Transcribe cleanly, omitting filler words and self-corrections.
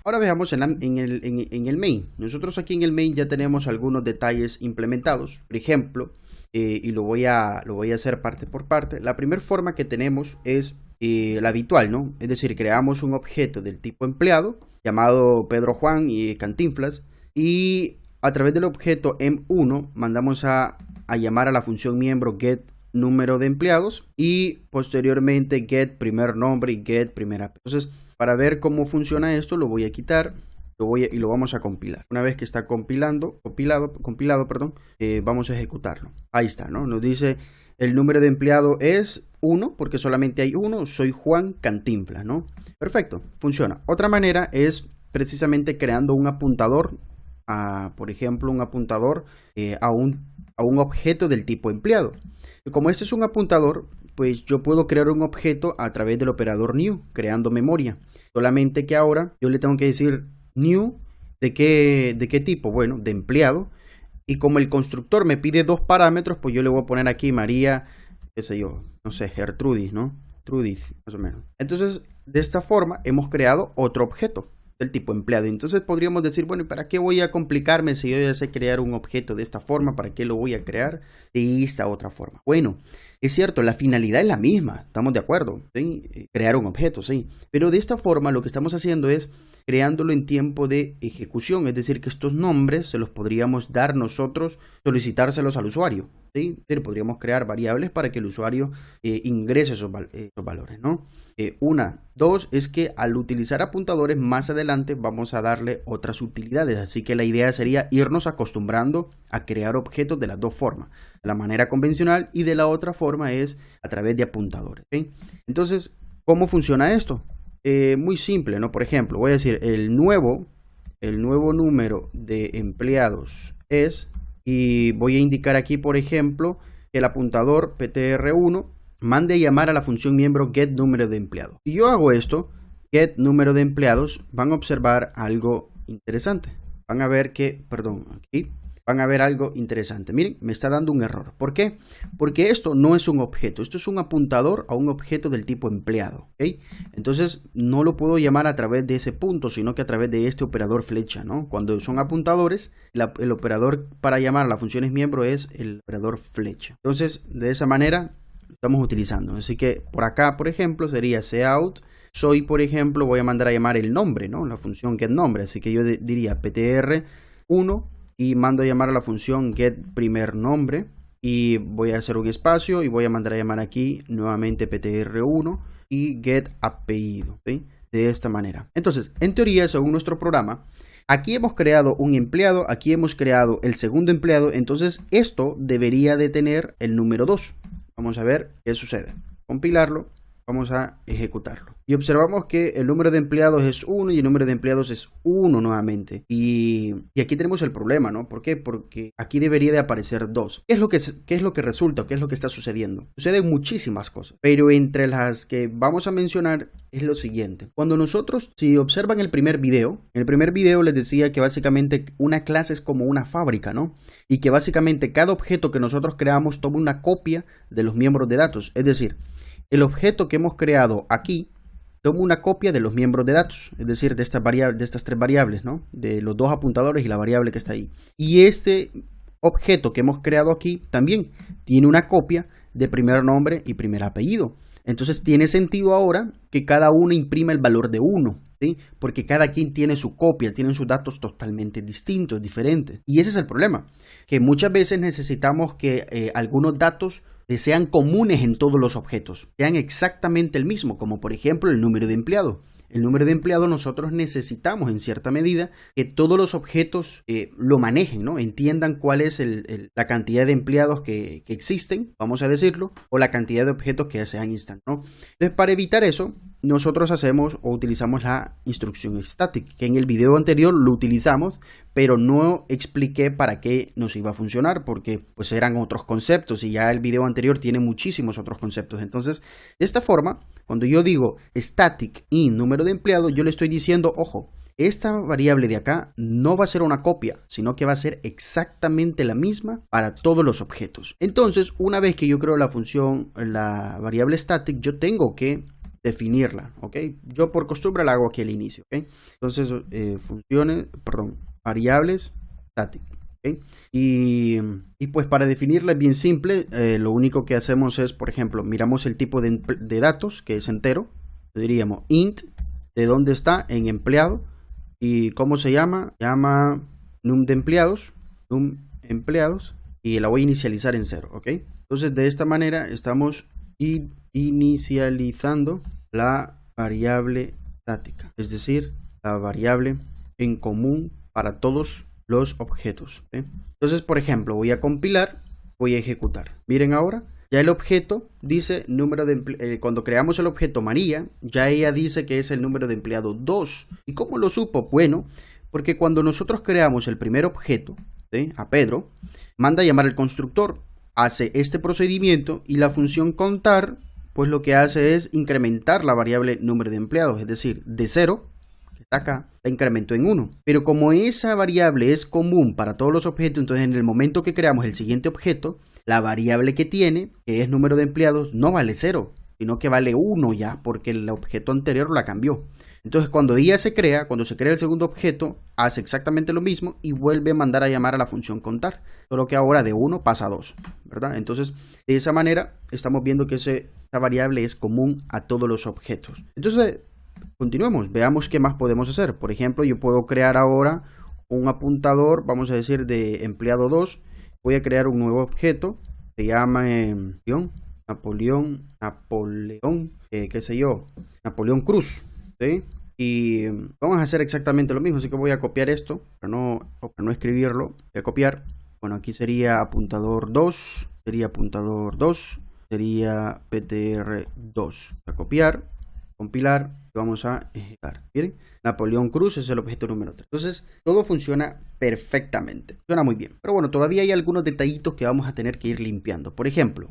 Ahora veamos en el main. Nosotros aquí en el main ya tenemos algunos detalles implementados. Por ejemplo, y lo voy a hacer parte por parte. La primera forma que tenemos es la habitual, ¿no? Es decir, creamos un objeto del tipo empleado llamado Pedro Juan y Cantinflas, y a través del objeto M1 mandamos a llamar a la función miembro get número de empleados y posteriormente get primer nombre y get primera. Entonces, para ver cómo funciona esto, lo voy a quitar y lo vamos a compilar. Una vez que está compilado, vamos a ejecutarlo. Ahí está, ¿no? Nos dice el número de empleado es 1 porque solamente hay uno, soy Juan Cantinflas, ¿no? Perfecto, funciona. Otra manera es precisamente creando un apuntador, por ejemplo, un apuntador a un objeto del tipo empleado. Y como este es un apuntador, pues yo puedo crear un objeto a través del operador new, creando memoria. Solamente que ahora yo le tengo que decir new, ¿de qué tipo? Bueno, de empleado. Y como el constructor me pide dos parámetros, pues yo le voy a poner aquí María, qué sé yo, no sé, Gertrudis, ¿no? Trudis, más o menos. Entonces, de esta forma hemos creado otro objeto del tipo empleado. Entonces podríamos decir, bueno, ¿y para qué voy a complicarme si yo ya sé crear un objeto de esta forma? ¿Para qué lo voy a crear de esta otra forma? Bueno, es cierto, la finalidad es la misma, estamos de acuerdo, ¿sí? Crear un objeto, sí. Pero de esta forma lo que estamos haciendo es creándolo en tiempo de ejecución, es decir, que estos nombres se los podríamos dar nosotros, solicitárselos al usuario, ¿sí? Podríamos crear variables para que el usuario ingrese esos valores, ¿no? Dos, es que al utilizar apuntadores más adelante vamos a darle otras utilidades, así que la idea sería irnos acostumbrando a crear objetos de las dos formas, de la manera convencional y de la otra forma es a través de apuntadores, ¿sí? Entonces, ¿cómo funciona esto? Muy simple, ¿no? Por ejemplo, voy a decir el nuevo número de empleados es, y voy a indicar aquí, por ejemplo, que el apuntador ptr1 mande a llamar a la función miembro get número de empleados. Si yo hago esto, get número de empleados, van a observar algo interesante. Van a ver que, perdón, aquí van a ver algo interesante. Miren, me está dando un error. ¿Por qué? Porque esto no es un objeto. Esto es un apuntador a un objeto del tipo empleado. ¿Okay? Entonces, no lo puedo llamar a través de ese punto, sino que a través de este operador flecha, ¿no? Cuando son apuntadores, el operador para llamar a las funciones miembro es el operador flecha. Entonces, de esa manera, lo estamos utilizando. Así que, por acá, por ejemplo, sería cout. Soy, por ejemplo, voy a mandar a llamar el nombre, ¿no? La función getNombre. Así que yo diría ptr1 y mando a llamar a la función get primer nombre y voy a hacer un espacio y voy a mandar a llamar aquí nuevamente ptr1 y get apellido, ¿sí? De esta manera. Entonces, en teoría, según nuestro programa, aquí hemos creado un empleado, aquí hemos creado el segundo empleado, entonces esto debería de tener el número 2. Vamos a ver qué sucede. Compilarlo. Vamos a ejecutarlo. Y observamos que el número de empleados es 1 y el número de empleados es 1 nuevamente. Y aquí tenemos el problema, ¿no? ¿Por qué? Porque aquí debería de aparecer 2. ¿Qué es lo que resulta? ¿Qué es lo que está sucediendo? Suceden muchísimas cosas. Pero entre las que vamos a mencionar es lo siguiente. Cuando nosotros, si observan el primer video, en el primer video les decía que básicamente una clase es como una fábrica, ¿no? Y que básicamente cada objeto que nosotros creamos toma una copia de los miembros de datos. Es decir, el objeto que hemos creado aquí toma una copia de los miembros de datos, es decir, de estas tres variables, ¿no? De los dos apuntadores y la variable que está ahí. Y este objeto que hemos creado aquí también tiene una copia de primer nombre y primer apellido. Entonces tiene sentido ahora que cada uno imprima el valor de 1, ¿sí? Porque cada quien tiene su copia, tienen sus datos totalmente distintos, diferentes. Y ese es el problema, que muchas veces necesitamos que algunos datos sean comunes en todos los objetos, sean exactamente el mismo, como por ejemplo el número de empleado. El número de empleado nosotros necesitamos en cierta medida que todos los objetos lo manejen, ¿no? Entiendan cuál es la cantidad de empleados que existen, vamos a decirlo, o la cantidad de objetos que se han instalado, ¿no? Entonces, para evitar eso, nosotros hacemos o utilizamos la instrucción static, que en el video anterior lo utilizamos, pero no expliqué para qué nos iba a funcionar, porque pues eran otros conceptos y ya el video anterior tiene muchísimos otros conceptos. Entonces, de esta forma, cuando yo digo static in número de empleados, yo le estoy diciendo, ojo, esta variable de acá no va a ser una copia, sino que va a ser exactamente la misma para todos los objetos. Entonces, una vez que yo creo la función, la variable static, yo tengo que definirla, ¿ok? Yo por costumbre la hago aquí al inicio, ¿ok? Entonces, variables static, ¿ok? Y pues para definirla es bien simple, lo único que hacemos es, por ejemplo, miramos el tipo de datos, que es entero, diríamos int, de dónde está, en empleado, y cómo se llama, num de empleados, y la voy a inicializar en 0, ¿ok? Entonces de esta manera estamos inicializando la variable estática, es decir, la variable en común para todos los objetos, ¿ok? Entonces, por ejemplo, voy a compilar, voy a ejecutar. Miren ahora, ya el objeto dice número de cuando creamos el objeto María, ya ella dice que es el número de empleado 2. ¿Y cómo lo supo? Bueno, porque cuando nosotros creamos el primer objeto, ¿sí?, a Pedro, manda a llamar al constructor, hace este procedimiento y la función contar, pues lo que hace es incrementar la variable número de empleados, es decir, de 0, que está acá, la incrementó en 1. Pero como esa variable es común para todos los objetos, entonces en el momento que creamos el siguiente objeto, la variable que tiene, que es número de empleados, no vale 0, sino que vale 1 ya, porque el objeto anterior la cambió. Entonces cuando cuando se crea el segundo objeto, hace exactamente lo mismo y vuelve a mandar a llamar a la función contar, solo que ahora de 1 pasa a 2, ¿verdad? Entonces de esa manera estamos viendo que esa variable es común a todos los objetos. Entonces continuemos, veamos qué más podemos hacer. Por ejemplo, yo puedo crear ahora un apuntador, vamos a decir de empleado 2, voy a crear un nuevo objeto, se llama Napoleón, qué sé yo, Napoleón Cruz, ¿sí? Y vamos a hacer exactamente lo mismo, así que voy a copiar esto, para no escribirlo, voy a copiar. Bueno, aquí sería apuntador 2, sería ptr2, voy a copiar, compilar, y vamos a ejecutar. Miren, Napoleón Cruz es el objeto número 3. Entonces, todo funciona perfectamente, funciona muy bien. Pero bueno, todavía hay algunos detallitos que vamos a tener que ir limpiando. Por ejemplo,